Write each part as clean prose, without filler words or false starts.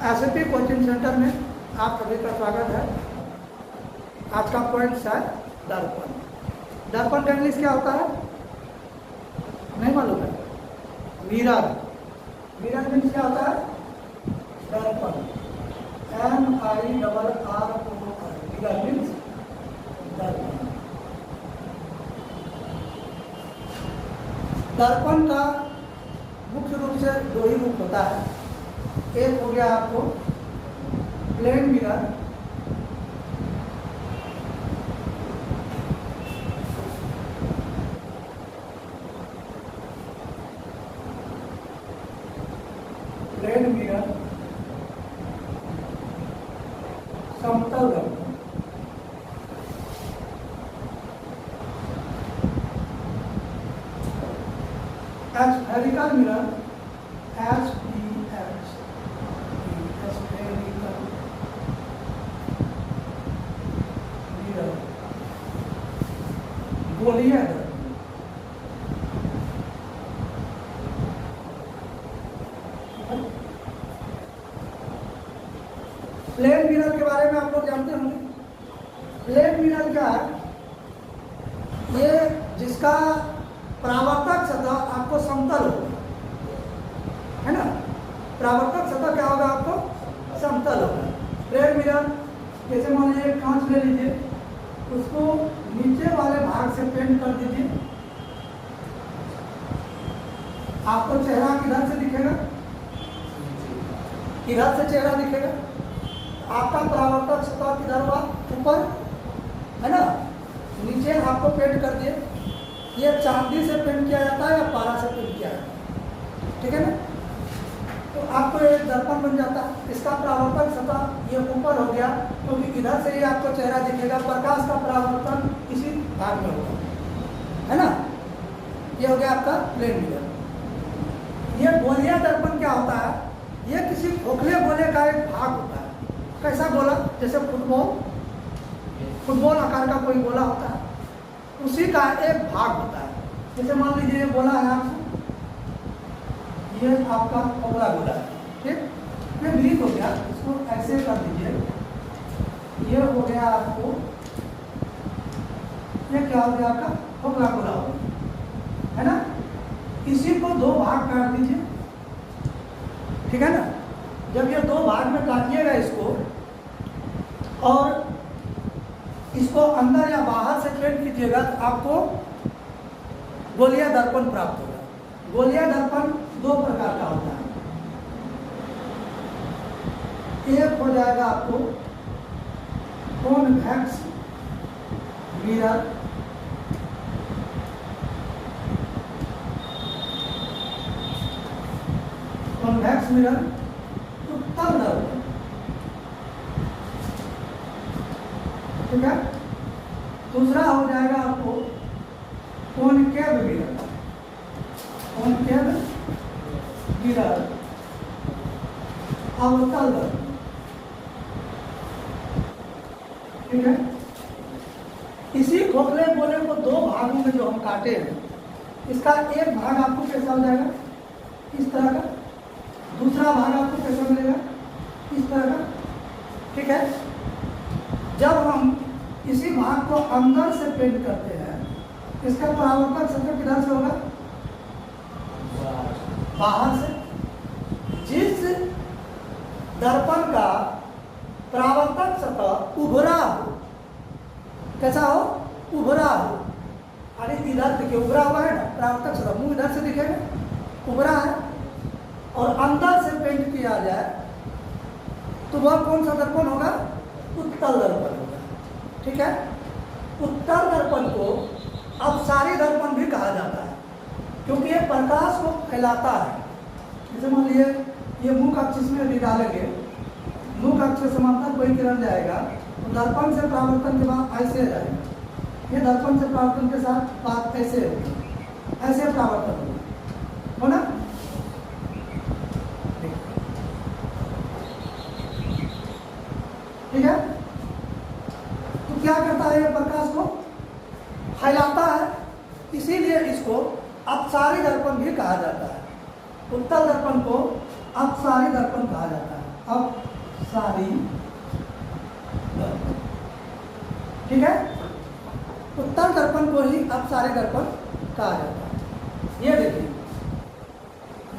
SAP coaching centre में आप सभी का स्वागत है। आज का पॉइंट है दर्पण। दर्पण का इंग्लिश क्या होता है नहीं मालूम है? मिरर। मिरर मीन्स क्या होता है? दर्पण। MIRR। मिरर मीन्स दर्पण। दर्पण का मुख्य रूप से दो ही रूप होता है। एक हो गया आपको प्लेन मिरर, प्लेन मिरर, समतल दर्पण। Spherical mirror, SPH, spherical mirror, गोलीय दर्पण। प्लेन मिरर के बारे में आप लोग जानते होंगे। प्लेन मिरर क्या है? ये जिसका परावर्तक सतह आपको समतल होगा, है ना? परावर्तक सतह क्या होगा? आपको समतल होगा। प्लेन मिरर जैसे मान लीजिए कांच ले लीजिए, उसको नीचे वाले भाग से पेंट कर दीजिए, आपको चेहरा किधर से दिखेगा? किधर से चेहरा दिखेगा? आपका परावर्तक सतह किधर हुआ? ऊपर, है ना? नीचे आपको पेंट कर दिए। ये चांदी से पेंट किया जाता है या पारा से पेंट किया जाता है, ठीक है ना? तो आपको एक दर्पण बन जाता है। इसका परावर्तक सतह ये ऊपर हो गया, क्योंकि तो इधर से ही आपको चेहरा दिखेगा। प्रकाश का परावर्तन इसी भाग में होगा, है ना? ये हो गया आपका प्लेन मिरर। ये गोलीय दर्पण क्या होता है? ये किसी खोखले गोले का एक भाग होता है। कैसा गोला? जैसे फुटबॉल आकार का कोई गोला होता है, उसी का एक भाग होता है। जैसे मान लीजिए ये गोला है आपको, ये आपका खोखला गोला है, ठीक? ये ब्रीफ हो गया, इसको ऐसे कर दीजिए। ये हो गया आपको, ये क्या हो गया? आपका खोखला गोला हो गया, है ना? इसी को दो भाग काट दीजिए, ठीक है ना? जब ये दो भाग में काटिएगा इसको, और इसको अंदर या बाहर से पेंट कीजिएगा, तो आपको गोलीय दर्पण प्राप्त होगा। गोलीय दर्पण दो प्रकार का होता है। एक हो जाएगा आपको कॉन्वेक्स मिरर, कॉन्वेक्स मिरर, उत्तल दर्पण, ठीक है? दूसरा हो जाएगा आपको कॉनकेव मिरर, कॉनकेव मिरर, अवतल दर्पण, ठीक है? इसी खोखले गोले को दो भागों में जो हम काटे हैं, इसका एक भाग आपको कैसा हो जाएगा? इस तरह का। दूसरा भाग आपको कैसा मिलेगा? इस तरह का, ठीक है? जब हम इसी भाग को अंदर से पेंट करते हैं, इसका परावर्तक सतह किधर से होगा? बाहर से। जिस दर्पण का परावर्तक सतह उभरा हो, कैसा हो? उभरा हो, अरे इधर देखिए उभरा हुआ है ना, परावर्तक सतह मुंह इधर से दिखेगा, उभरा है, और अंदर से पेंट किया जाए तो वह कौन सा दर्पण होगा? उत्तल दर्पण होगा, ठीक है? उत्तल दर्पण को अपसारी दर्पण भी कहा जाता है, क्योंकि ये प्रकाश को फैलाता है। जैसे मान लीजिए ये मुख अक्ष में भी डालेंगे, मुख अक्ष से समांतर कोई किरण जाएगा, तो दर्पण से परावर्तन के बाद ऐसे जाएगा। ये दर्पण से परावर्तन के साथ बात ऐसे होगी, ऐसे परावर्तन होगा, हो ना? ठीक है? तो क्या करता है? ये प्रकाश को फैलाता है, इसीलिए इसको अपसारी दर्पण भी कहा जाता है। उत्तल दर्पण को अपसारी दर्पण कहा जाता है। अपसारी दर्पण। ठीक है, उत्तल दर्पण को ही अपसारी दर्पण कहा जाता है। ये देखिए,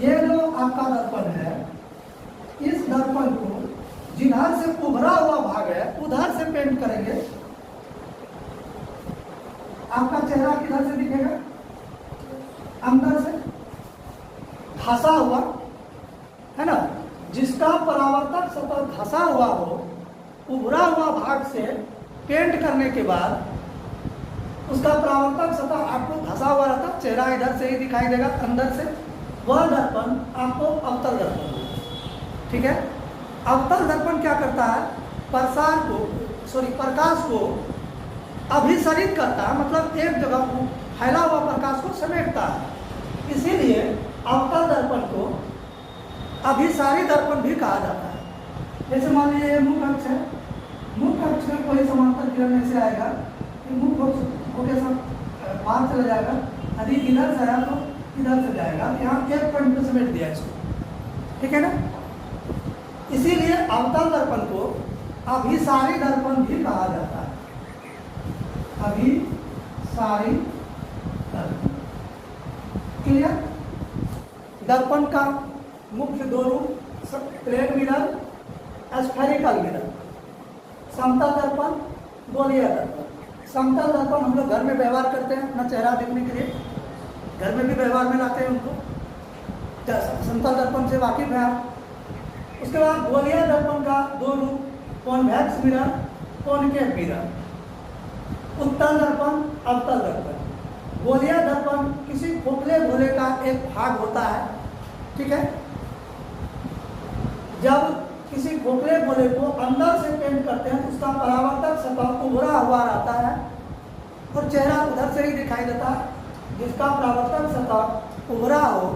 ये जो आपका दर्पण है, इस दर्पण को जिधर से उभरा हुआ भाग है उधर से पेंट करेंगे। आपका चेहरा किधर से दिखेगा? अंदर से धंसा हुआ है ना। जिसका परावर्तक सतह धंसा हुआ हो, उभरा हुआ भाग से पेंट करने के बाद उसका परावर्तक सतह आपको धंसा हुआ रहता, चेहरा इधर से ही दिखाई देगा अंदर से। वह दर्पण आपको अवतल दर्पण है। ठीक है, अवतल दर्पण क्या करता है? प्रकाश को अभिसरित करता है, मतलब एक जगह फैला हुआ प्रकाश को समेटता है। इसीलिए अवतल दर्पण को अभिसारी दर्पण भी कहा जाता है। जैसे मान लीजिए ये मुख अक्ष है, मुख अक्ष में कोई समांतर किरण ऐसे आएगा कि मुख होके सब बाहर चला जाएगा, यदि इधर से आया तो इधर से जाएगा, यहाँ एक पॉइंट पे समेट दिया इसको। ठीक है ना, इसीलिए अवतल दर्पण को अभिसारी दर्पण भी कहा जाता है। अभिसारी दर्पण। क्लियर? दर्पण का मुख्य दो रूप, प्लेन मिरर, स्फेरिकल मिरर। समतल दर्पण, गोलीय दर्पण। समतल दर्पण हम लोग घर में व्यवहार करते हैं अपना चेहरा देखने के लिए, घर में भी व्यवहार में लाते हैं उनको। समतल दर्पण से वाकिफ है आप। उसके बाद गोलीय दर्पण का दो रूप, कॉन्वेक्स मिरर, कॉनकेव मिरर। उत्तल दर्पण, अवतल दर्पण। गोलीय दर्पण किसी खोखले गोले का एक भाग होता है। ठीक है, जब किसी खोखले गोले को अंदर से पेंट करते हैं तो उसका परावर्तक सतह उभरा हुआ रहता है और चेहरा उधर से ही दिखाई देता है। जिसका परावर्तक सतह उभरा हो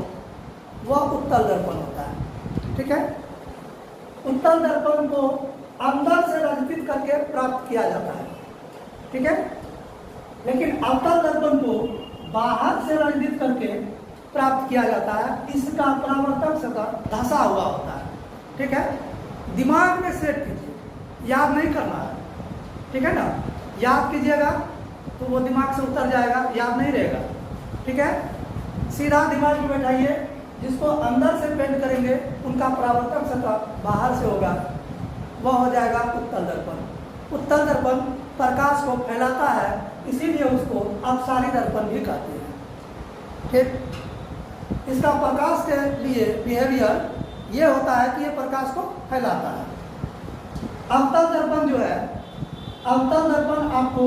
वह उत्तल दर्पण होता है। ठीक है, उत्तल दर्पण को अंदर से रंजित करके प्राप्त किया जाता है। ठीक है, लेकिन अवतल दर्पण को बाहर से रंजित करके प्राप्त किया जाता है। इसका परावर्तक सतह धंसा हुआ होता है। ठीक है, दिमाग में सेट कीजिए, याद नहीं करना है। ठीक है ना, याद कीजिएगा तो वो दिमाग से उतर जाएगा, याद नहीं रहेगा। ठीक है, सीधा दिमाग में बैठाइए। जिसको अंदर से पेंट करेंगे उनका परावर्तक सतह बाहर से होगा, वह हो जाएगा उत्तल दर्पण। उत्तल दर्पण प्रकाश को फैलाता है, इसीलिए उसको अपसारी दर्पण भी कहते हैं। ठीक, इसका प्रकाश के लिए बिहेवियर ये होता है कि ये प्रकाश को फैलाता है। अवतल दर्पण जो है, अवतल दर्पण आपको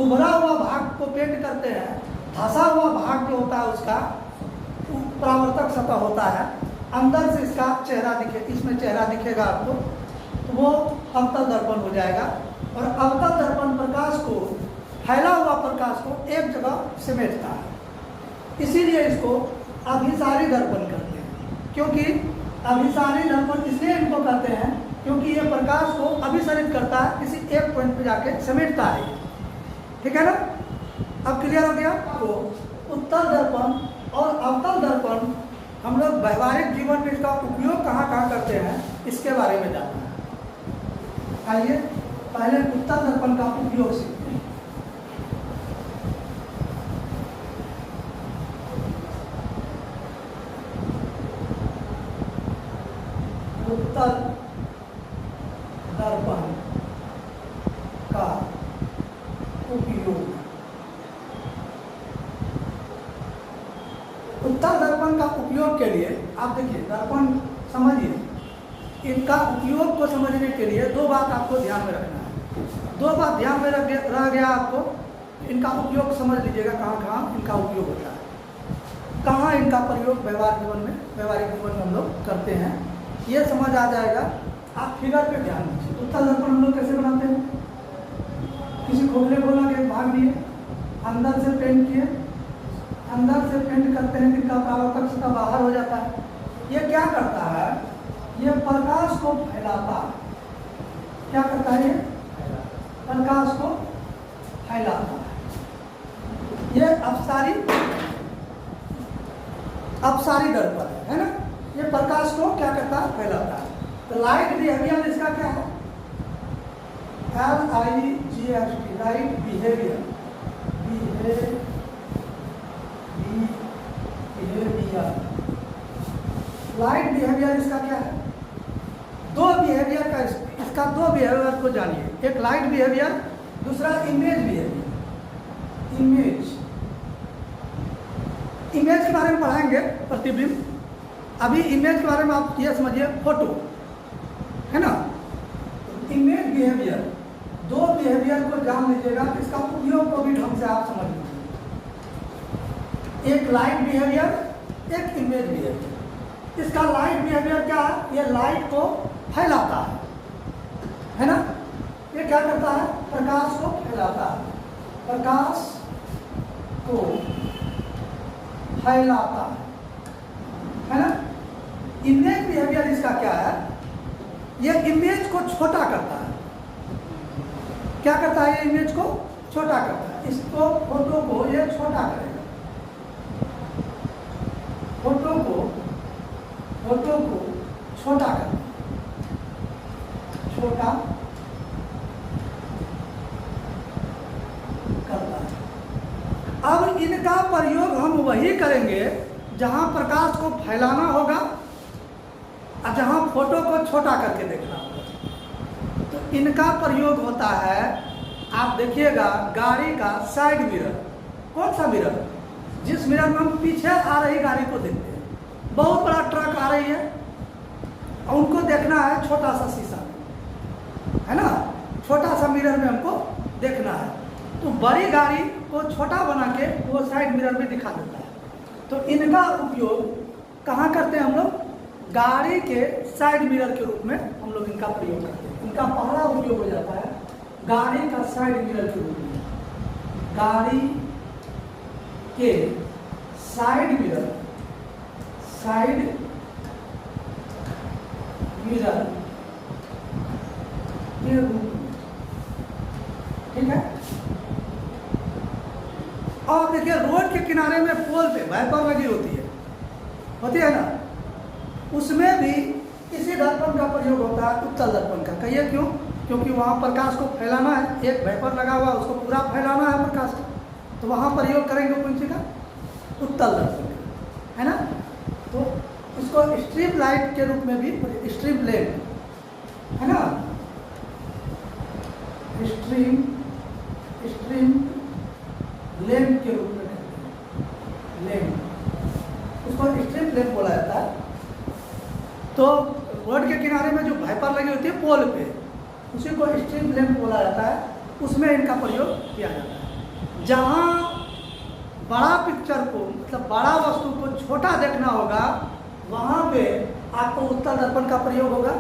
उभरा हुआ भाग को पेंट करते हैं, धंसा हुआ भाग जो होता है उसका परावर्तक सतह होता है। अंदर से इसका चेहरा दिखे, इसमें चेहरा दिखेगा आपको, तो वो अवतल दर्पण हो जाएगा। और अवतल दर्पण प्रकाश को, फैला हुआ प्रकाश को एक जगह समेटता है। इसीलिए इसको अभिसारी दर्पण करते हैं। क्योंकि अभिसारी दर्पण इसलिए इनको करते हैं क्योंकि ये प्रकाश को अभिसरित करता है, किसी एक पॉइंट पे जाके समेटता है। ठीक है ना, अब क्लियर हो गया? तो उत्तल दर्पण और अवतल दर्पण हम लोग व्यवहारिक जीवन में इसका उपयोग कहाँ कहाँ करते हैं इसके बारे में जानना है। आइए पहले उत्तल दर्पण का उपयोग सीखते हैं। उत्तल दर्पण का उपयोग। उत्तल दर्पण का उपयोग के लिए आप देखिए, दर्पण समझिए, इनका उपयोग को समझने के लिए दो बात आपको ध्यान में रखना है। दो बात ध्यान में रह गया आपको, इनका उपयोग समझ लीजिएगा, कहाँ कहाँ इनका उपयोग होता है, कहाँ इनका प्रयोग व्यवहार जीवन में, व्यवहारिक जीवन में हम लोग करते हैं, ये समझ आ जाएगा। आप फिगर पे ध्यान दीजिए। उत्तल दर्पण हम लोग कैसे बनाते हैं? किसी खोखले गोला के भाग लिए, अंदर से पेंट किए, अंदर से पेंट करते हैं, जिनका परावर्तक सतह बाहर हो जाता है। ये क्या करता है? ये प्रकाश को फैलाता है। क्या करता है? ये प्रकाश को फैलाता है। ये अपसारी दर्पण है ना। ये प्रकाश को क्या करता है? फैलाता है। तो लाइट बिहेवियर इसका क्या है? LIGHT, light behaviour, light behaviour इसका क्या है? दो बिहेवियर का, इसका दो बिहेवियर को जानिए, एक लाइट बिहेवियर, दूसरा इमेज बिहेवियर। इमेज के बारे में पढ़ाएंगे, प्रतिबिंब। अभी इमेज के बारे में आप ये समझिए, फोटो है ना। इमेज बिहेवियर, दो बिहेवियर को जान लीजिएगा, इसका उपयोग को भी ढंग से आप समझ लीजिए। एक लाइट बिहेवियर, एक इमेज बिहेवियर। इसका लाइट बिहेवियर क्या है? ये लाइट को फैलाता है ना। ये क्या करता है? प्रकाश को फैलाता है, प्रकाश को फैलाता है ना। इमेज बिहेवियर इसका क्या है? ये इमेज को छोटा करता है। क्या करता है? ये इमेज को छोटा करता है। इसको, फोटो को ये छोटा करेगा, फोटो को छोटा करता है, छोटा करता है। अब इनका प्रयोग हम वही करेंगे जहां प्रकाश को फैलाना होगा और जहां फोटो को छोटा करके देखना होगा। तो इनका प्रयोग होता है, आप देखिएगा, गाड़ी का साइड मिरर। कौन सा मिरर? जिस मिरर में हम पीछे आ रही गाड़ी को देखते हैं। बहुत बड़ा ट्रक आ रही है और उनको देखना है छोटा सा शीशा है ना, छोटा सा मिरर में हमको देखना है। तो बड़ी गाड़ी को छोटा बना के वो साइड मिरर में दिखा देता है। तो इनका उपयोग कहाँ करते हैं हम लोग? गाड़ी के साइड मिरर के रूप में हम लोग इनका प्रयोग करते हैं। इनका पहला उपयोग हो जाता है गाड़ी का साइड मिरर के रूप में। गाड़ी के साइड मिरर के रूप में, ठीक है। और देखिए, रोड के किनारे में पोल पे वाइपर लगी होती है ना, उसमें भी इसी दर्पण का प्रयोग होता है, उत्तल दर्पण का। कहिए क्यों? क्योंकि वहाँ प्रकाश को फैलाना है, एक वाइपर लगा हुआ, उसको पूरा फैलाना है प्रकाश को, तो वहाँ प्रयोग करेंगे कौन सी का? उत्तल दर्पण का, है ना। तो इसको स्ट्रिप लाइट के रूप में भी, स्ट्रिप लैंप है ना, स्ट्रिप लैंप के रूप में लैंप, उसको स्ट्रिप लैंप बोला जाता है। तो रोड के किनारे में जो वाइपर लगी होती है पोल पे, उसी को स्ट्रिप लैंप बोला जाता है। उसमें इनका प्रयोग किया जाता है। जहाँ बड़ा पिक्चर को, मतलब बड़ा वस्तु को छोटा देखना होगा, वहाँ पे आपको उत्तल दर्पण का प्रयोग होगा,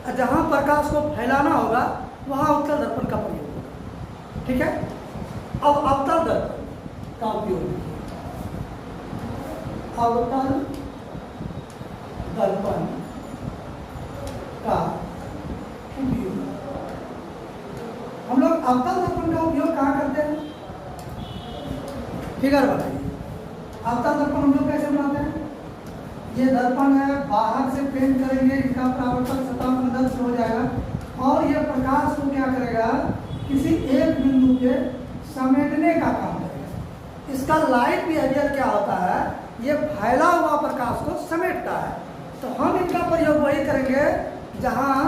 और जहाँ प्रकाश को फैलाना होगा वहाँ उत्तल दर्पण का प्रयोग होगा, ठीक है। अब अवतल दर्पण का उपयोग, अवतल दर्पण का उपयोग हम लोग अवतल दर्पण का उपयोग कहाँ करते हैं? फिगर बनाइए। अवतल दर्पण हम लोग कैसे बनाते हैं? ये दर्पण है, बाहर से पेंट करेंगे, इनका परावर्तक सतह अंदर से हो जाएगा और ये प्रकाश को क्या करेगा? किसी एक बिंदु पे समेटने का काम करेगा। इसका लाइट बिहेवियर क्या होता है? ये फैला हुआ प्रकाश को समेटता है। तो हम इनका प्रयोग वही करेंगे जहाँ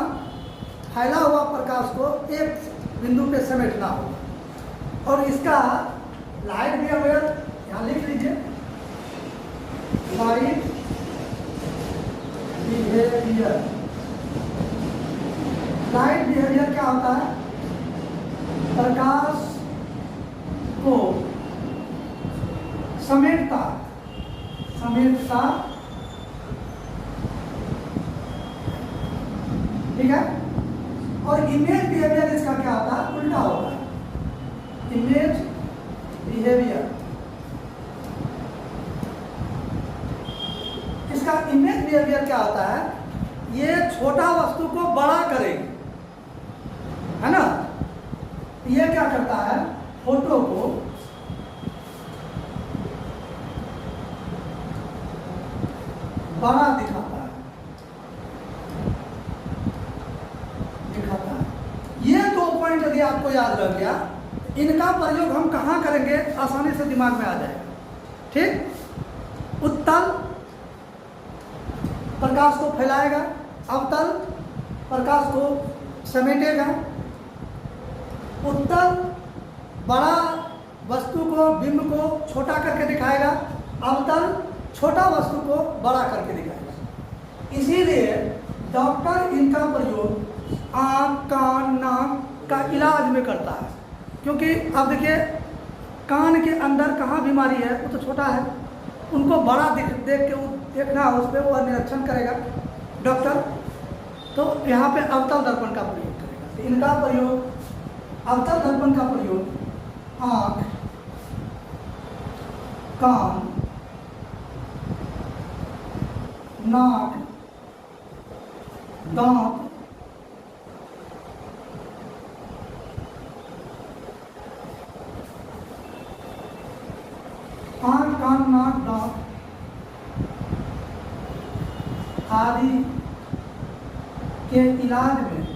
फैला हुआ प्रकाश को एक बिंदु पे समेटना होगा। और इसका लाइट बिहेवियर यहाँ लिख लीजिए, लाइट बिहेवियर। लाइट बिहेवियर क्या होता है? प्रकाश को समेटता ठीक है। और इमेज बिहेवियर इसका क्या होता है? उल्टा होता है। इमेज बिहेवियर, इसका इमेज बिहेवियर क्या होता है? ये छोटा वस्तु को बड़ा करेगी, है ना। ये क्या करता है? फोटो को बड़ा दिखाता है, पॉइंट यदि आपको याद रह गया, इनका प्रयोग हम कहाँ करेंगे आसानी से दिमाग में आ जाएगा। ठीक, उत्तल प्रकाश को फैलाएगा, अवतल प्रकाश को समेटेगा। उत्तल बड़ा वस्तु को, बिंब को छोटा करके दिखाएगा, अवतल छोटा वस्तु को बड़ा करके दिखाएगा। इसीलिए डॉक्टर इनका प्रयोग आँख, कान, नाक का इलाज में करता है। क्योंकि अब देखिए, कान के अंदर कहाँ बीमारी है वो तो छोटा है, उनको बड़ा देख के वो देखना है, उस पर वो निरीक्षण करेगा डॉक्टर। तो यहाँ पे अवतल दर्पण का प्रयोग करेगा। तो इनका प्रयोग, अवतल दर्पण का प्रयोग आँख, कान, नाक, दांत, आँख, कान, नाक, दांत आदि के इलाज में,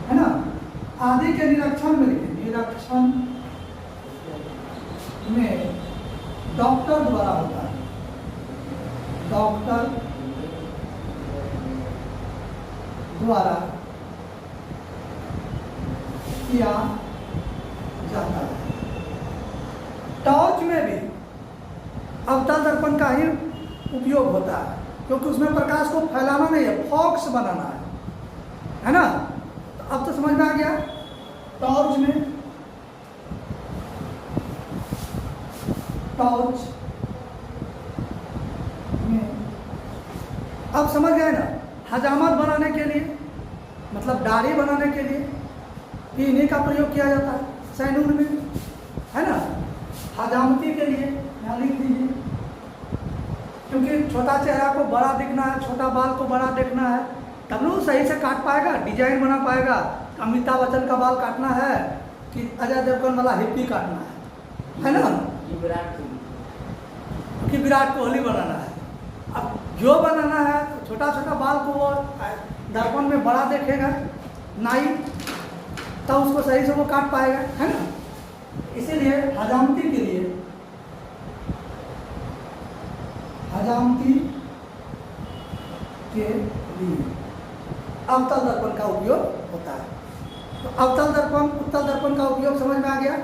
है ना, आदि के निरीक्षण में, निरीक्षण में डॉक्टर द्वारा होता है। डॉक्टर द्वारा किया जाता है। टॉर्च में भी अवतल दर्पण का ही उपयोग होता है, क्योंकि उसमें प्रकाश को फैलाना नहीं है, फॉक्स बनाना है ना। तो अब तो समझ में आ गया। टॉर्च में, टॉर्च में अब समझ गए ना, हजामत बनाने के लिए, मतलब दाढ़ी बनाने के लिए इन्हीं का प्रयोग किया जाता है सैलून में, है ना। हजामती के लिए यहाँ लिख दीजिए, क्योंकि छोटा चेहरा को बड़ा दिखना है, छोटा बाल को बड़ा देखना है, तब ना वो सही से काट पाएगा, डिजाइन बना पाएगा। अमिताभ बच्चन का बाल काटना है कि अजय देवगन वाला हिप्पी काटना है ना, कि विराट कोहली बनाना है। अब जो बनाना है तो छोटा छोटा बाल को वो दर्पण में बड़ा देखेगा नाई, तब उसको सही से वो काट पाएगा, है ना। इसीलिए हजामती के लिए, हजामती के लिए अवतल दर्पण का उपयोग होता है। तो अवतल दर्पण, उत्तल दर्पण का उपयोग समझ में आ गया।